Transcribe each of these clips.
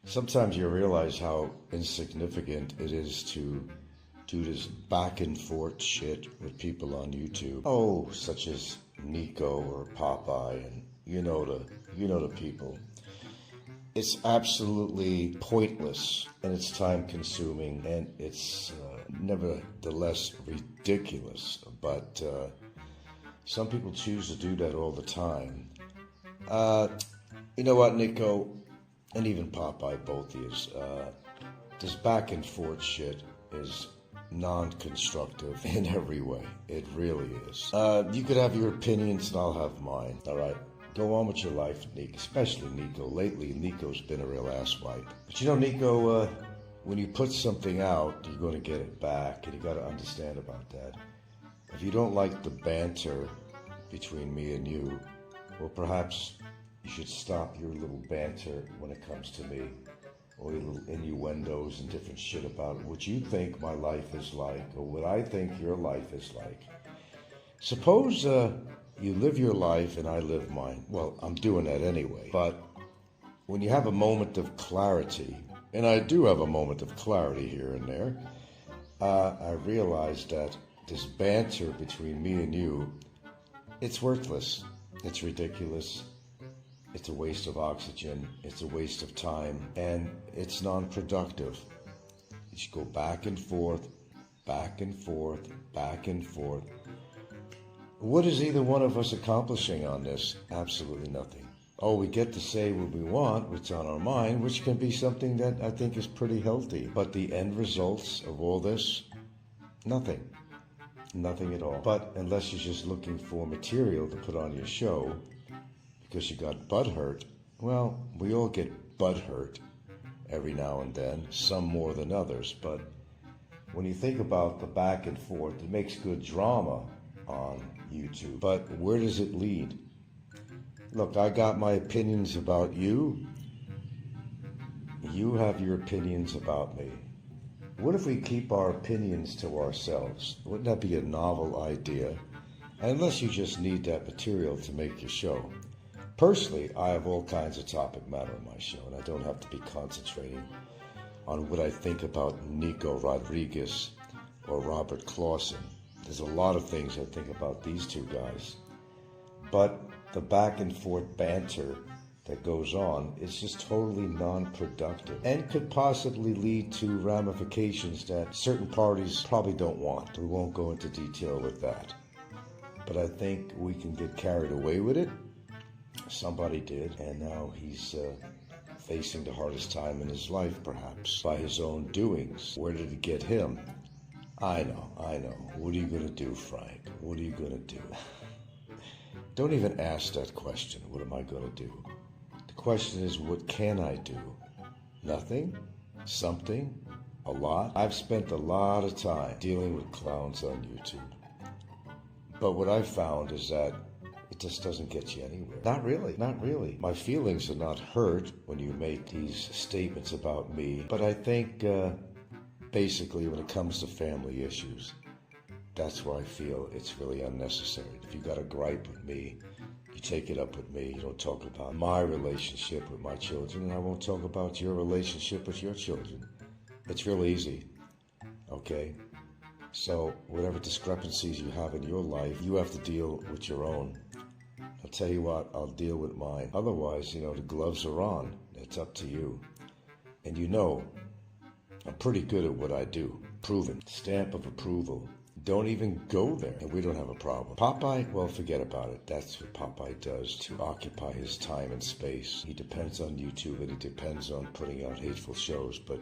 Sometimes you realize how insignificant it is to do this back and forth shit with people on YouTube. Oh, such as Nico or Popeye, and you know the people. It's absolutely pointless, and it's time consuming, and it's nevertheless ridiculous. But some people choose to do that all the time. Uh, you know what, Nico, and even Popeye, both is this back and forth shit is non-constructive in every way. It really is. You could have your opinions, and I'll have mine. All right. Go on with your life, Nico, especially Nico. Lately, Nico's been a real asswipe. But you know, Nico, when you put something out, you're going to get it back, and you got to understand about that. If you don't like the banter between me and you, well, perhaps you should stop your little banter when it comes to me, or your little innuendos and different shit about what you think my life is like, or what I think your life is like. Suppose you live your life and I live mine. Well, I'm doing that anyway. But when you have a moment of clarity, and I do have a moment of clarity here and there, I realize that this banter between me and you, it's worthless. It's ridiculous. It's a waste of oxygen. It's a waste of time. And it's non-productive. You should go back and forth, back and forth, back and forth. What is either one of us accomplishing on this? Absolutely nothing. Oh, we get to say what we want, what's on our mind, which can be something that I think is pretty healthy. But the end results of all this? Nothing. Nothing at all. But unless you're just looking for material to put on your show because you got butt hurt, well, we all get butt hurt every now and then, some more than others. But when you think about the back and forth, it makes good drama on YouTube. But where does it lead? Look, I got my opinions about you. You have your opinions about me. What if we keep our opinions to ourselves? Wouldn't that be a novel idea? Unless you just need that material to make your show. Personally, I have all kinds of topic matter on my show, and I don't have to be concentrating on what I think about Nico Rodriguez or Robert Clausen. There's a lot of things I think about these two guys. But the back and forth banter that goes on is just totally non-productive and could possibly lead to ramifications that certain parties probably don't want. We won't go into detail with that. But I think we can get carried away with it. Somebody did, and now he's facing the hardest time in his life, perhaps, by his own doings. Where did it get him? I know. What are you going to do, Frank? What are you going to do? Don't even ask that question. What am I going to do? The question is, what can I do? Nothing? Something? A lot? I've spent a lot of time dealing with clowns on YouTube. But what I've found is that it just doesn't get you anywhere. Not really. My feelings are not hurt when you make these statements about me. But I think basically when it comes to family issues, that's where I feel it's really unnecessary. If you got a gripe with me, you take it up with me. You don't talk about my relationship with my children, and I won't talk about your relationship with your children. It's real easy, okay? So whatever discrepancies you have in your life, you have to deal with your own. I'll tell you what, I'll deal with mine. Otherwise, the gloves are on. It's up to you. And I'm pretty good at what I do. Proven. Stamp of approval. Don't even go there, and we don't have a problem. Popeye, well, forget about it. That's what Popeye does to occupy his time and space. He depends on YouTube, and he depends on putting out hateful shows, but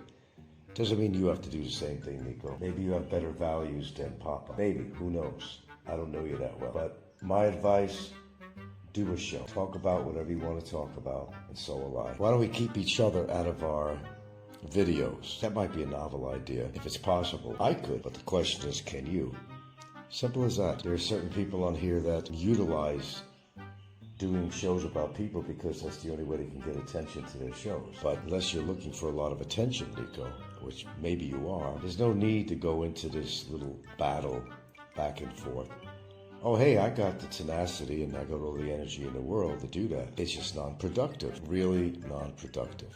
doesn't mean you have to do the same thing, Nico. Maybe you have better values than Popeye. Maybe, who knows? I don't know you that well. But my advice, do a show. Talk about whatever you want to talk about, and so will I. Why don't we keep each other out of our videos? That might be a novel idea. If it's possible, I could, but the question is, can you? Simple as that. There are certain people on here that utilize doing shows about people because that's the only way they can get attention to their shows. But unless you're looking for a lot of attention, Nico, which maybe you are, there's no need to go into this little battle back and forth. Oh, hey, I got the tenacity and I got all the energy in the world to do that. It's just non-productive, really non-productive.